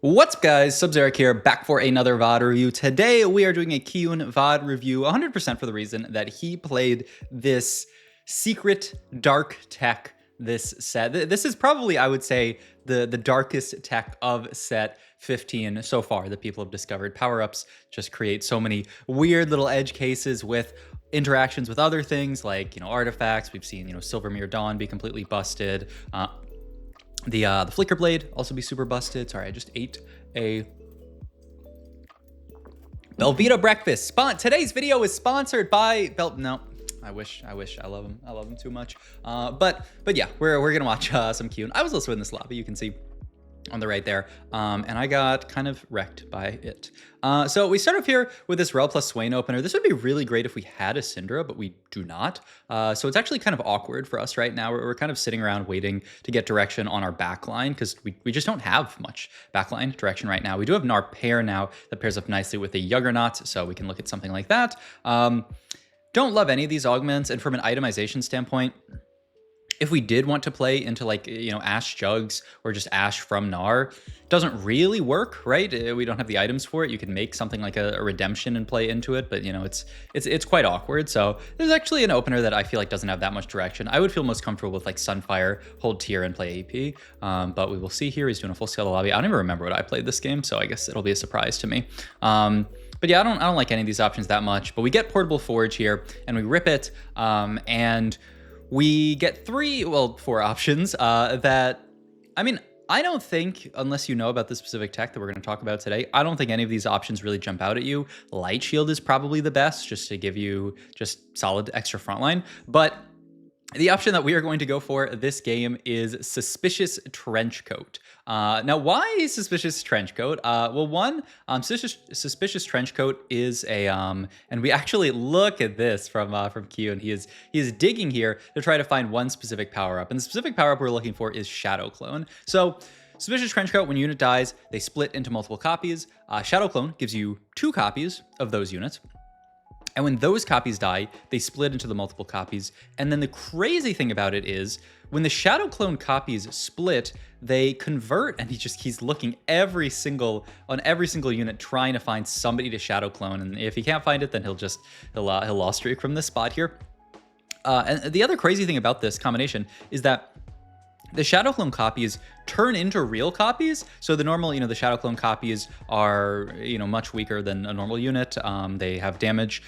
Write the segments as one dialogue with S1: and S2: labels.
S1: What's up, guys? Sub-Zeric here, back for another VOD review. Today, we are doing a Kiyoon VOD review, 100% for the reason that he played this secret dark tech this set. This is probably, I would say, the darkest tech of set 15 so far that people have discovered. Power-ups just create so many weird little edge cases with interactions with other things like, artifacts. We've seen, Silver Mirror Dawn be completely busted. The Flicker Blade also be super busted. Sorry, I just ate a Belvita breakfast. Today's video is sponsored by No, I wish. I love him. I love him too much. But yeah, we're gonna watch some Kiyoon. I was also in this lobby. You can see on the right there, and I got kind of wrecked by it. So we start off here with this Rel plus Swain opener. This would be really great if we had a Syndra, but we do not. So it's actually kind of awkward for us right now. We're kind of sitting around waiting to get direction on our backline because we just don't have much backline direction right now. We do have Gnar pair now that pairs up nicely with a Juggernaut, so we can look at something like that. Don't love any of these augments, and from an itemization standpoint, if we did want to play into Ash Jugs or just Ash from Gnar, doesn't really work, right? We don't have the items for it. You can make something like a redemption and play into it, but it's quite awkward. So this is actually an opener that I feel like doesn't have that much direction. I would feel most comfortable with like Sunfire, hold tier and play AP, but we will see here. He's doing a full scale lobby. I don't even remember what I played this game, so I guess it'll be a surprise to me. But yeah, I don't like any of these options that much, but we get Portable Forge here and we rip it, and we get four options that, I don't think, unless you know about the specific tech that we're going to talk about today, I don't think any of these options really jump out at you. Light Shield is probably the best, just to give you just solid extra frontline. But the option that we are going to go for this game is Suspicious Trenchcoat. Now, why Suspicious Trenchcoat? Well, one, Suspicious Trenchcoat is a, and we actually look at this from Kiyoon. He is digging here to try to find one specific power-up, and the specific power-up we're looking for is Shadow Clone. So, Suspicious Trenchcoat, when a unit dies, they split into multiple copies. Shadow Clone gives you 2 copies of those units. And when those copies die, they split into the multiple copies. And then the crazy thing about it is when the Shadow Clone copies split, they convert, and he's looking on every single unit trying to find somebody to Shadow Clone. And if he can't find it, then he'll loss streak from this spot here. And the other crazy thing about this combination is that the Shadow Clone copies turn into real copies. So the normal, the Shadow Clone copies are, much weaker than a normal unit. They have damage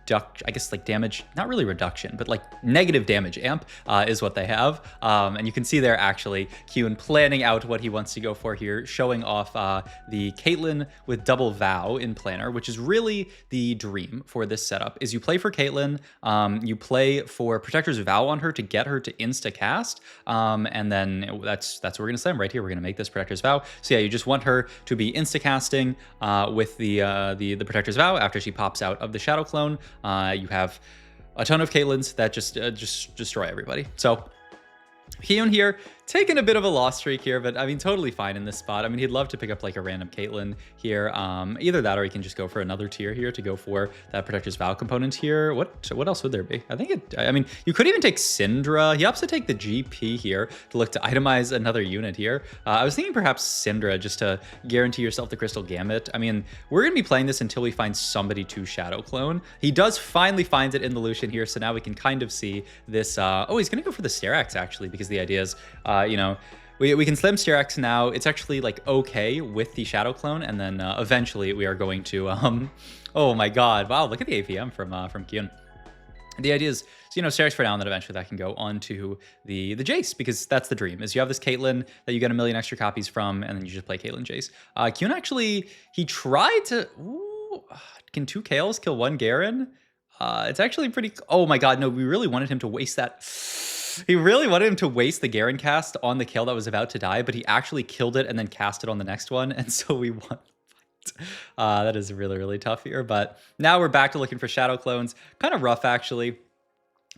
S1: I guess like damage, not really reduction, but like negative damage amp is what they have. And you can see there actually Kiyoon planning out what he wants to go for here, showing off the Caitlyn with double Vow in Planner, which is really the dream for this setup. Is you play for Caitlyn, you play for Protector's Vow on her to get her to insta cast, and then that's what we're gonna slam right here. We're gonna make this Protector's Vow. So yeah, you just want her to be insta casting with the Protector's Vow after she pops out of the Shadow Clone. You have a ton of Caitlyn's that just destroy everybody. So Kiyoon here, taking a bit of a loss streak here, but totally fine in this spot. He'd love to pick up like a random Caitlyn here. Either that or he can just go for another tier here to go for that Protector's Vow component here. What else would there be? You could even take Syndra. He opts to take the GP here to look to itemize another unit here. I was thinking perhaps Syndra just to guarantee yourself the Crystal Gambit. We're going to be playing this until we find somebody to Shadow Clone. He does finally find it in the Lucian here, so now we can kind of see this. Oh, he's going to go for the Sterak's actually, because the idea is, we can slam Sterak's now. It's actually like okay with the Shadow Clone, and then eventually we are going to oh my god, wow, look at the APM from Kiyoon. The idea is, Sterak's for now, and then eventually that can go on to the Jace, because that's the dream, is you have this Caitlyn that you get a million extra copies from, and then you just play Caitlyn Jace. Kiyoon actually, he tried to, can 2 Kaels kill 1 Garen? It's actually pretty, oh my god, no, we really wanted him to waste that. He really wanted him to waste the Garen cast on the kill that was about to die, but he actually killed it and then cast it on the next one, and so we won. That is really, really tough here, but now we're back to looking for Shadow Clones. Kind of rough, actually,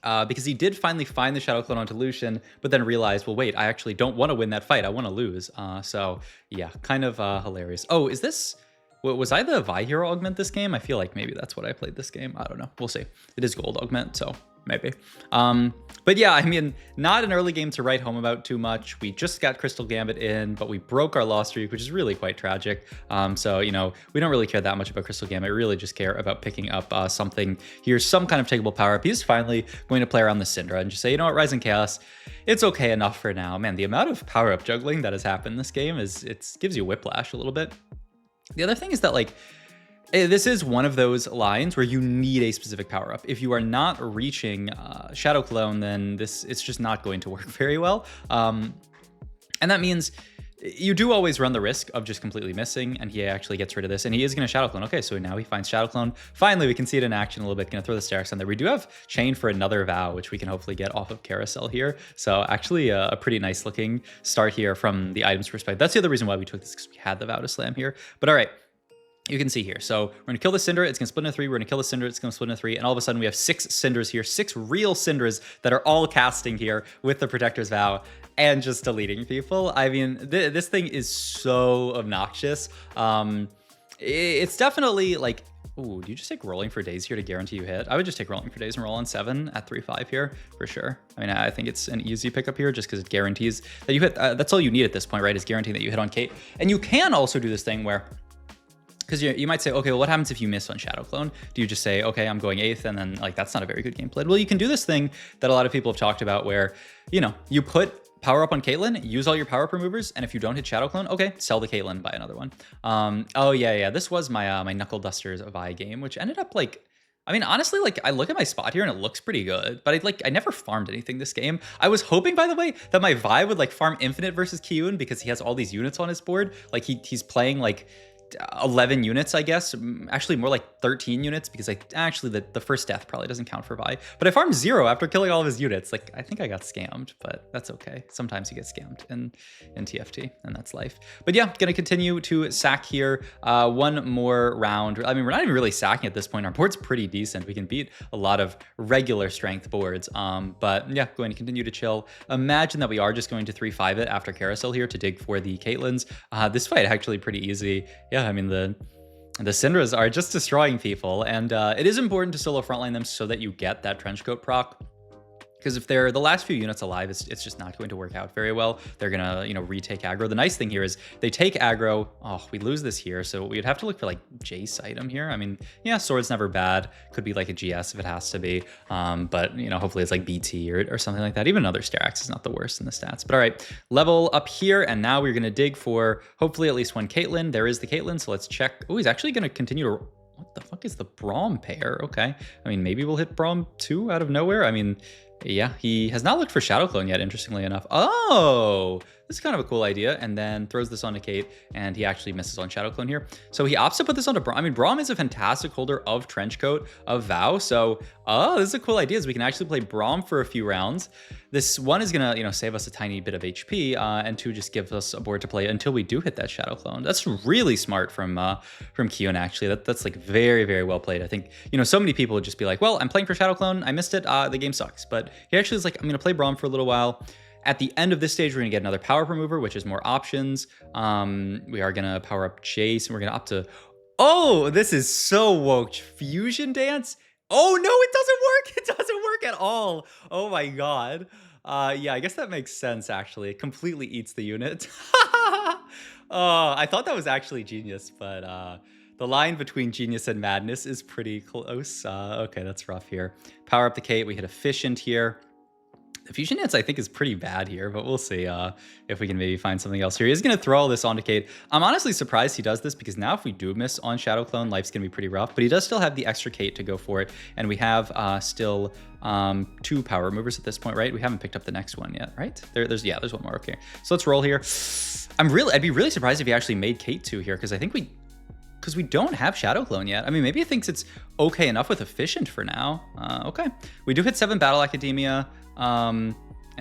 S1: because he did finally find the Shadow Clone onto Lucian, but then realized, well, wait, I actually don't want to win that fight. I want to lose. So, yeah, kind of hilarious. Oh, is this... Was I the Vi Hero augment this game? I feel like maybe that's what I played this game. I don't know. We'll see. It is gold augment, so maybe. But yeah, I mean, not an early game to write home about too much. We just got Crystal Gambit in, but we broke our loss streak, which is really quite tragic. So, you know, we don't really care that much about Crystal Gambit. We really just care about picking up something here, some kind of takeable power up. He's finally going to play around the Syndra and just say, you know what, Rising Chaos, it's okay enough for now. Man, the amount of power up juggling that has happened in this game gives you whiplash a little bit. The other thing is that, like, this is one of those lines where you need a specific power up. If you are not reaching Shadow Clone, then it's just not going to work very well. And that means you do always run the risk of just completely missing, and he actually gets rid of this, and he is going to Shadow Clone. Okay, so now he finds Shadow Clone. Finally, we can see it in action a little bit. Going to throw the Sterax on there. We do have Chain for another Vow, which we can hopefully get off of Carousel here. So actually a pretty nice looking start here from the items perspective. That's the other reason why we took this, because we had the Vow to slam here. But all right. You can see here. So we're gonna kill the Cinder, it's gonna split into 3. We're gonna kill the Cinder, it's gonna split into 3. And all of a sudden we have 6 Cinders here, 6 real Cinders that are all casting here with the Protector's Vow and just deleting people. I mean, this thing is so obnoxious. It's definitely like, ooh, do you just take Rolling for Days here to guarantee you hit? I would just take Rolling for Days and roll on 7 at 3-5 here for sure. I mean, I think it's an easy pickup here just because it guarantees that you hit. That's all you need at this point, right? Is guaranteeing that you hit on Kate. And you can also do this thing where, because you might say, okay, well, what happens if you miss on Shadow Clone? Do you just say, okay, I'm going 8th, and then like that's not a very good game played? Well, you can do this thing that a lot of people have talked about where, you know, you put power up on Caitlyn, use all your power up removers, and if you don't hit Shadow Clone, okay, sell the Caitlyn, buy another one. Oh yeah, this was my my Knuckle Dusters Vi game, which ended up like, I mean, honestly, like I look at my spot here and it looks pretty good, but I never farmed anything this game. I was hoping, by the way, that my Vi would like farm Infinite versus Kiyoon because he has all these units on his board. Like he's playing like 11 units, I guess. Actually, more like 13 units because actually the first death probably doesn't count for Vi. But I farmed 0 after killing all of his units. Like, I think I got scammed, but that's okay. Sometimes you get scammed in TFT, and that's life. But yeah, gonna continue to sack here. One more round. I mean, we're not even really sacking at this point. Our board's pretty decent. We can beat a lot of regular strength boards. But yeah, going to continue to chill. Imagine that we are just going to 3-5 it after Carousel here to dig for the Caitlyn's. This fight actually pretty easy. Yeah, I mean, the Syndras are just destroying people, and it is important to solo frontline them so that you get that Trenchcoat proc. Because if they're the last few units alive, it's just not going to work out very well. They're gonna, you know, retake aggro. The nice thing here is they take aggro. Oh, we lose this here, so we'd have to look for like Jace item here. I mean, yeah, sword's never bad. Could be like a GS if it has to be. But you know, hopefully it's like BT or something like that. Even another Sterax is not the worst in the stats. But all right, level up here, and now we're gonna dig for hopefully at least one Caitlyn. There is the Caitlyn, so let's check. Oh, he's actually gonna continue to. What the fuck is the Braum pair? Okay, I mean, maybe we'll hit Braum 2 out of nowhere. I mean, yeah, he has not looked for Shadow Clone yet, interestingly enough. Oh, this is kind of a cool idea. And then throws this onto Kate, and he actually misses on Shadow Clone here. So he opts to put this onto Braum. I mean, Braum is a fantastic holder of Trenchcoat, of Vow. So, oh, this is a cool idea. Is we can actually play Braum for a few rounds. This one is gonna, you know, save us a tiny bit of HP, and 2 just gives us a board to play until we do hit that Shadow Clone. That's really smart from Kiyoon, actually. That's like very, very well played. I think, you know, so many people would just be like, well, I'm playing for Shadow Clone, I missed it, the game sucks. But he actually is like, I'm gonna play Braum for a little while. At the end of this stage, we're gonna get another power up remover, which is more options. We are gonna power up Jace, and we're gonna opt to, oh, this is so woke. Fusion Dance? Oh no, it doesn't work. It doesn't work at all. Oh my God. Yeah, I guess that makes sense, actually. It completely eats the unit. Oh, I thought that was actually genius, but the line between genius and madness is pretty close. Okay, that's rough here. Power up the Kate. We hit Efficient here. The Fusion Dance, I think, is pretty bad here, but we'll see if we can maybe find something else here. He's going to throw all this onto Kate. I'm honestly surprised he does this, because now if we do miss on Shadow Clone, life's going to be pretty rough. But he does still have the extra Kate to go for it, and we have still 2 power removers at this point, right? We haven't picked up the next one yet, right? There's one more. Okay, so let's roll here. I'd be really surprised if he actually made Kate 2 here, because I think because we don't have Shadow Clone yet. I mean, maybe he thinks it's okay enough with Efficient for now. Okay, we do hit 7 Battle Academia. And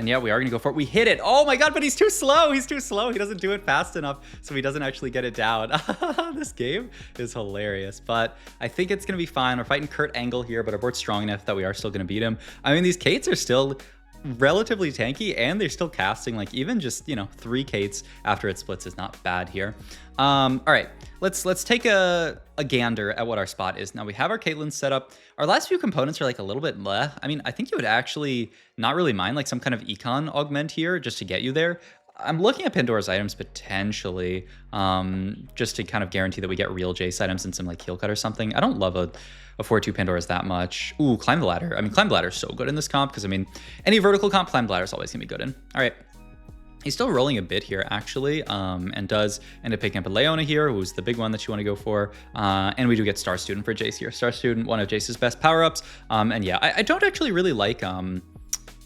S1: yeah, we are gonna go for it. We hit it. Oh my God, but he's too slow. He's too slow. He doesn't do it fast enough, so he doesn't actually get it down. This game is hilarious, but I think it's gonna be fine. We're fighting Kurt Angle here, but our board's strong enough that we are still gonna beat him. I mean, these Kates are still relatively tanky, and they're still casting. Like, even just, you know, 3 Kates after it splits is not bad here. All right, let's take a gander at what our spot is. Now we have our Caitlyn set up. Our last few components are like a little bit meh. I mean, I think you would actually not really mind like some kind of econ augment here just to get you there. I'm looking at Pandora's items potentially, just to kind of guarantee that we get real Jace items and some like heal cut or something. I don't love a 4-2 Pandora's that much. Ooh, Climb the Ladder. I mean, Climb the Ladder is so good in this comp because I mean, any vertical comp, Climb the Ladder is always gonna be good in. All right. He's still rolling a bit here, actually, and does end up picking up a Leona here, who's the big one that you want to go for. And we do get Star Student for Jace here. Star Student, one of Jace's best power-ups. And yeah, I don't actually really like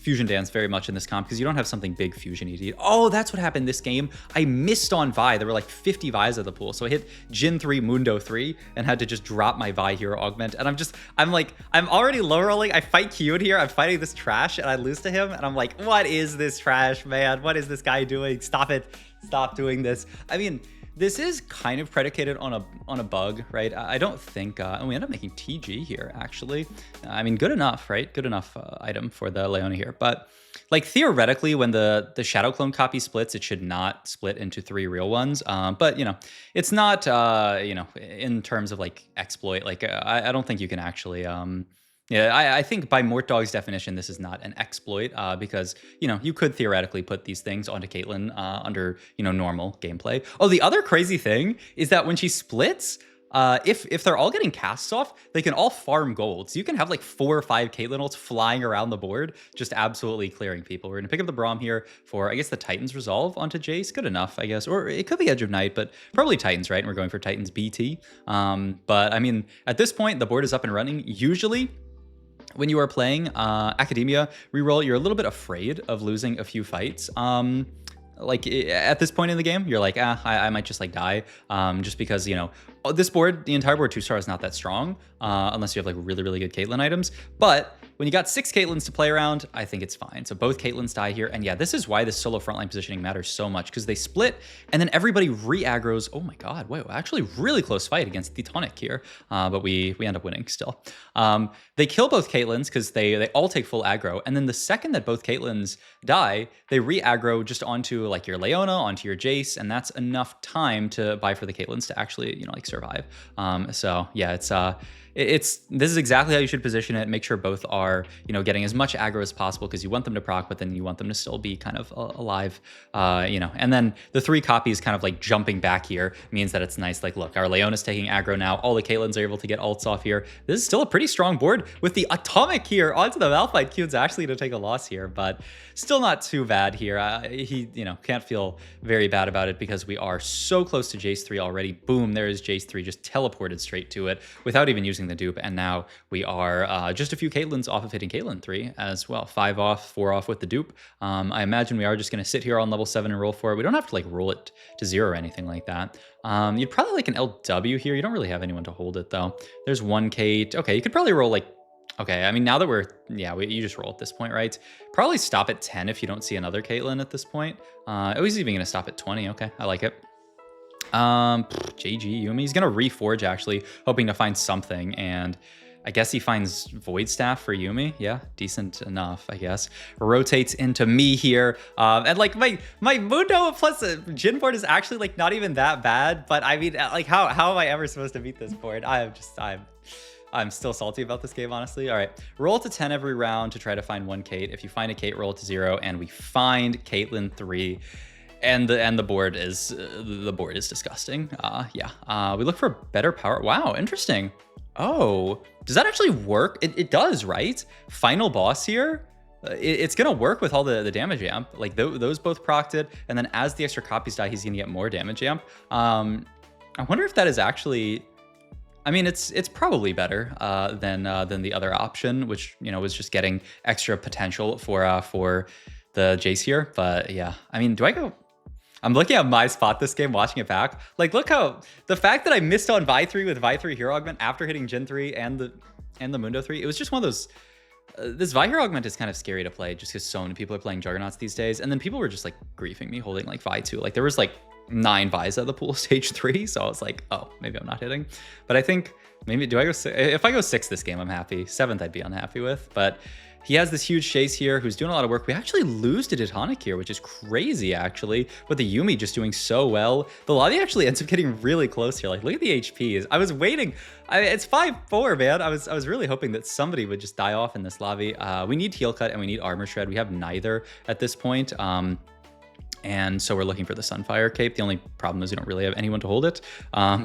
S1: Fusion Dance very much in this comp because you don't have something big fusion-y to eat. Oh, that's what happened this game. I missed on Vi. There were like 50 Vis at the pool. So I hit Jin 3, Mundo 3, and had to just drop my Vi hero augment. And I'm already low rolling. I fight Kiyoon here. I'm fighting this trash and I lose to him. And I'm like, what is this trash, man? What is this guy doing? Stop it. Stop doing this. I mean, this is kind of predicated on a bug, right? I don't think, and we end up making TG here, actually. I mean, good enough, right? Good enough item for the Leona here. But like theoretically, when the Shadow Clone copy splits, it should not split into 3 real ones. But you know, it's not, you know, in terms of like exploit, like I don't think you can actually, yeah, I think by Mort Dog's definition, this is not an exploit because, you know, you could theoretically put these things onto Caitlyn under, you know, normal gameplay. Oh, the other crazy thing is that when she splits, if they're all getting casts off, they can all farm gold. So you can have like 4 or 5 Caitlyn ults flying around the board, just absolutely clearing people. We're going to pick up the Braum here for, I guess, the Titans Resolve onto Jace. Good enough, I guess. Or it could be Edge of Night, but probably Titans, right? And we're going for Titans BT. But I mean, at this point, the board is up and running. Usually, when you are playing Academia Reroll, you're a little bit afraid of losing a few fights. Like at this point in the game, you're like, I might just like die, just because, you know, this board, the entire board 2-star is not that strong, unless you have like really, really good Caitlyn items. But when you got 6 Caitlyns to play around, I think it's fine. So both Caitlyns die here. And yeah, this is why this solo frontline positioning matters so much, because they split and then everybody re-aggroes. Oh my God, whoa, actually really close fight against Thetonic here. But we end up winning still. They kill both Caitlyns because they all take full aggro. And then the second that both Caitlyns die, they re-aggro just onto like your Leona, onto your Jace. And that's enough time to buy for the Caitlyns to actually, you know, like survive. So yeah, this is exactly how you should position it. Make sure both are, you know, getting as much aggro as possible because you want them to proc, but then you want them to still be kind of alive, you know. And then the 3 copies kind of like jumping back here means that it's nice. Like, look, our Leona's taking aggro now. All the Caitlyns are able to get ults off here. This is still a pretty strong board with the Atomic here onto the Malphite. Kiyoon's actually to take a loss here, but still not too bad here. He, you know, can't feel very bad about it because we are so close to Jace 3 already. Boom, there is Jace 3 just teleported straight to it without even using the dupe, and now we are just a few Caitlyns off of hitting Caitlyn 3 as well. 5 off, 4 off with the dupe. I imagine we are just going to sit here on level 7 and roll for it. We don't have to like roll it to 0 or anything like that. You'd probably like an LW here. You don't really have anyone to hold it though. There's 1 Kate. Okay, you could probably roll like, okay, I mean, now that we're, yeah, you just roll at this point, right? Probably stop at 10 if you don't see another Caitlyn at this point. Oh, he's even going to stop at 20. Okay, I like it. JG Yuumi, he's gonna reforge actually, hoping to find something, and I guess he finds Void Staff for Yuumi. Yeah, decent enough, I guess. Rotates into me here, and like my Mundo plus Jin board is actually like not even that bad, but I mean, like how am I ever supposed to beat this board? I'm still salty about this game, honestly. All right, roll to 10 every round to try to find 1 Kate. If you find a Kate, roll to 0, and we find Caitlyn 3. And the board is disgusting. Yeah. We look for better power. Wow, interesting. Oh, does that actually work? It does, right? Final boss here. It's gonna work with all the damage amp. Like those both procced it, and then as the extra copies die, he's gonna get more damage amp. I wonder if that is actually. I mean, it's probably better than the other option, which, you know, was just getting extra potential for the Jace here. But yeah, I mean, do I go? I'm looking at my spot this game, watching it back. Like, look how the fact that I missed on Vi 3 with Vi 3 Hero Augment after hitting Jin 3 and the Mundo 3, it was just one of those. This Vi Hero Augment is kind of scary to play just because so many people are playing Juggernauts these days. And then people were just like griefing me holding like Vi 2. Like there was like 9 Vi's at the pool stage 3. So I was like, oh, maybe I'm not hitting. But I think maybe, if I go 6 this game, I'm happy. 7th, I'd be unhappy with. But He has this huge chase here who's doing a lot of work. We actually lose to Detonic here, which is crazy, actually, with the Yuumi just doing so well. The lobby actually ends up getting really close here. Like, look at the HPs. I was waiting. It's 5-4, man. I was really hoping that somebody would just die off in this lobby. We need Heal Cut and we need Armor Shred. We have neither at this point. And so we're looking for the Sunfire Cape. The only problem is we don't really have anyone to hold it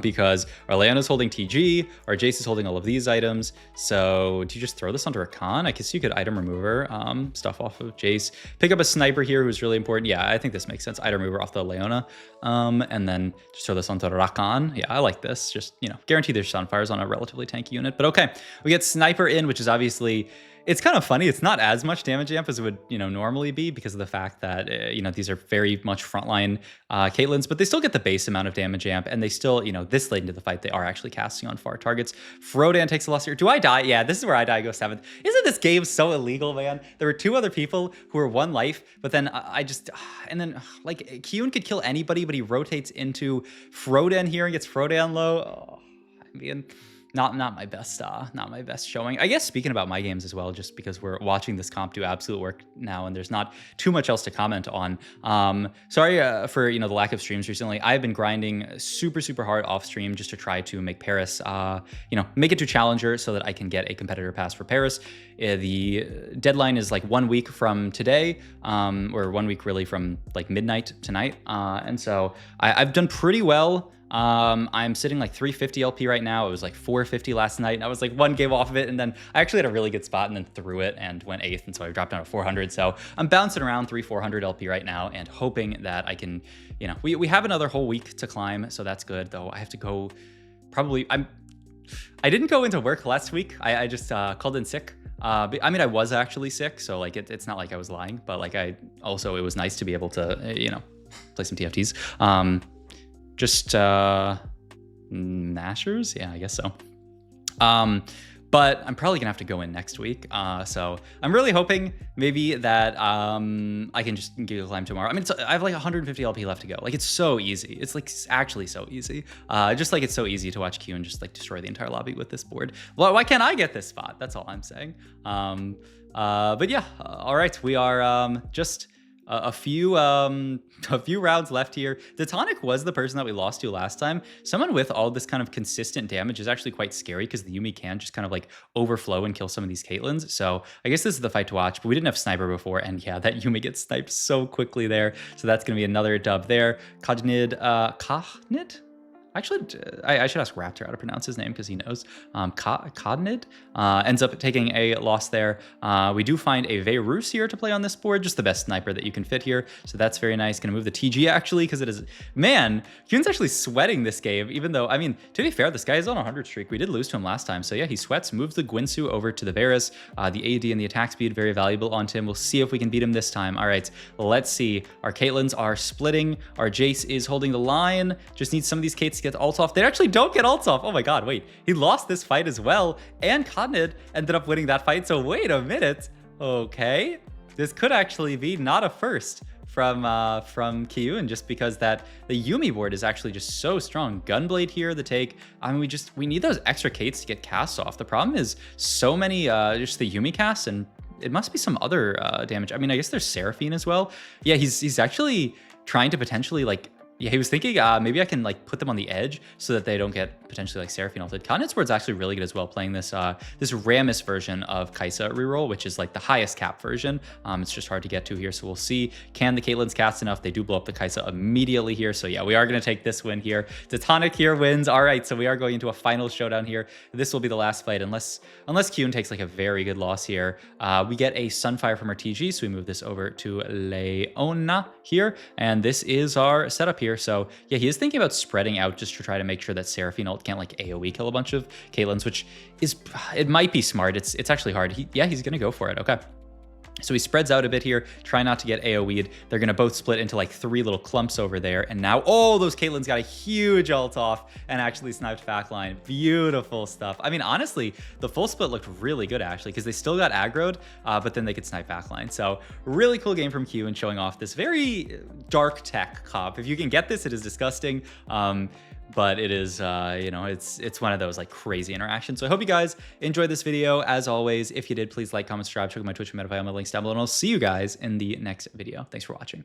S1: because our Leona's holding TG, our Jace is holding all of these items. So do you just throw this onto Rakan? I guess you could item remover stuff off of Jace. Pick up a sniper here who's really important. Yeah, I think this makes sense. Item remover off the Leona and then just throw this onto Rakan. Yeah, I like this. Just, you know, guarantee there's Sunfires on a relatively tanky unit. But okay, we get Sniper in, which is obviously... It's kind of funny. It's not as much damage amp as it would, you know, normally be because of the fact that, you know, these are very much frontline Caitlyn's, but they still get the base amount of damage amp and they still, you know, this late into the fight, they are actually casting on far targets. Frodan takes a loss here. Do I die? Yeah, this is where I die. I go 7th. Isn't this game so illegal, man? There were 2 other people who were 1 life, but then I just, and then like Kiyoon could kill anybody, but he rotates into Frodan here and gets Frodan low. Oh, I mean... Not my best showing. I guess speaking about my games as well, just because we're watching this comp do absolute work now and there's not too much else to comment on. Sorry for, you know, the lack of streams recently. I've been grinding super hard off stream just to try to make Paris, you know, make it to Challenger so that I can get a competitor pass for Paris. The deadline is like 1 week from today, or 1 week really from like midnight tonight. And so I've done pretty well. I'm sitting like 350 LP right now. It was like 450 last night and I was like 1 game off of it, and then I actually had a really good spot and then threw it and went 8th, and so I dropped down to 400. So I'm bouncing around 400 LP right now and hoping that I can, you know, we have another whole week to climb, so that's good. Though I have to go probably, I didn't go into work last week. I just called in sick. I mean, I was actually sick, so like it's not like I was lying, but like it was nice to be able to, you know, play some TFTs. Just Nashers? Yeah, I guess so. But I'm probably gonna have to go in next week. So I'm really hoping maybe that I can just get a climb tomorrow. I mean, I have like 150 LP left to go. Like, it's so easy. It's like actually so easy. Just like it's so easy to watch Kiyoon just like destroy the entire lobby with this board. Well, why can't I get this spot? That's all I'm saying. But yeah, all right. We are just a few rounds left here. Detonic was the person that we lost to last time. Someone with all this kind of consistent damage is actually quite scary because the Yuumi can just kind of like overflow and kill some of these Caitlyn's. So I guess this is the fight to watch, but we didn't have sniper before, and yeah, that Yuumi gets sniped so quickly there. So that's gonna be another dub there. Kahnid, actually, I should ask Raptor how to pronounce his name because he knows. Kahnid ends up taking a loss there. We do find a Veyrus here to play on this board, just the best sniper that you can fit here. So that's very nice. Gonna move the TG actually because it is, man, Kiyoon's actually sweating this game, even though, I mean, to be fair, this guy is on a 100 streak. We did lose to him last time. So yeah, he sweats, moves the Gwynsu over to the Varus. The AD and the attack speed, very valuable on Tim. We'll see if we can beat him this time. All right, let's see. Our Caitlyn's are splitting. Our Jace is holding the line. Just need some of these Cates to get ults off. They actually don't get ults off. Oh my god, wait. He lost this fight as well, and Kahnid ended up winning that fight. So wait a minute. Okay. This could actually be not a first from Kiyoon, just because that the Yuumi board is actually just so strong. Gunblade here, the take. I mean, we need those extra Cates to get casts off. The problem is so many just the Yuumi casts, and it must be some other damage. I mean, I guess there's Seraphine as well. Yeah, he's actually trying to potentially like, yeah, he was thinking maybe I can like put them on the edge so that they don't get potentially like Seraphine ulted. Kahnid's board's actually really good as well, playing this this Rammus version of Kai'Sa reroll, which is like the highest cap version. It's just hard to get to here, so we'll see. Can the Caitlyn's cast enough? They do blow up the Kai'Sa immediately here, so yeah, we are going to take this win here. Detonic here wins. All right, so we are going into a final showdown here. This will be the last fight unless Kiyoon takes like a very good loss here. We get a Sunfire from our TG, so we move this over to Leona here, and this is our setup here. So yeah, he is thinking about spreading out just to try to make sure that Seraphine ult can't like AoE kill a bunch of Caitlyn's, which is, it might be smart. It's actually hard. He's gonna go for it. Okay. So he spreads out a bit here, try not to get AoE'd. They're going to both split into like 3 little clumps over there. And now, oh, those Caitlyn's got a huge ult off and actually sniped backline. Beautiful stuff. I mean, honestly, the full split looked really good actually, because they still got aggroed, but then they could snipe backline. So really cool game from Kiyoon, showing off this very dark tech comp. If you can get this, it is disgusting. but it is, you know, it's one of those like crazy interactions. So I hope you guys enjoyed this video. As always, if you did, please like, comment, subscribe, check out my Twitch and Metafy, all my links down below, and I'll see you guys in the next video. Thanks for watching.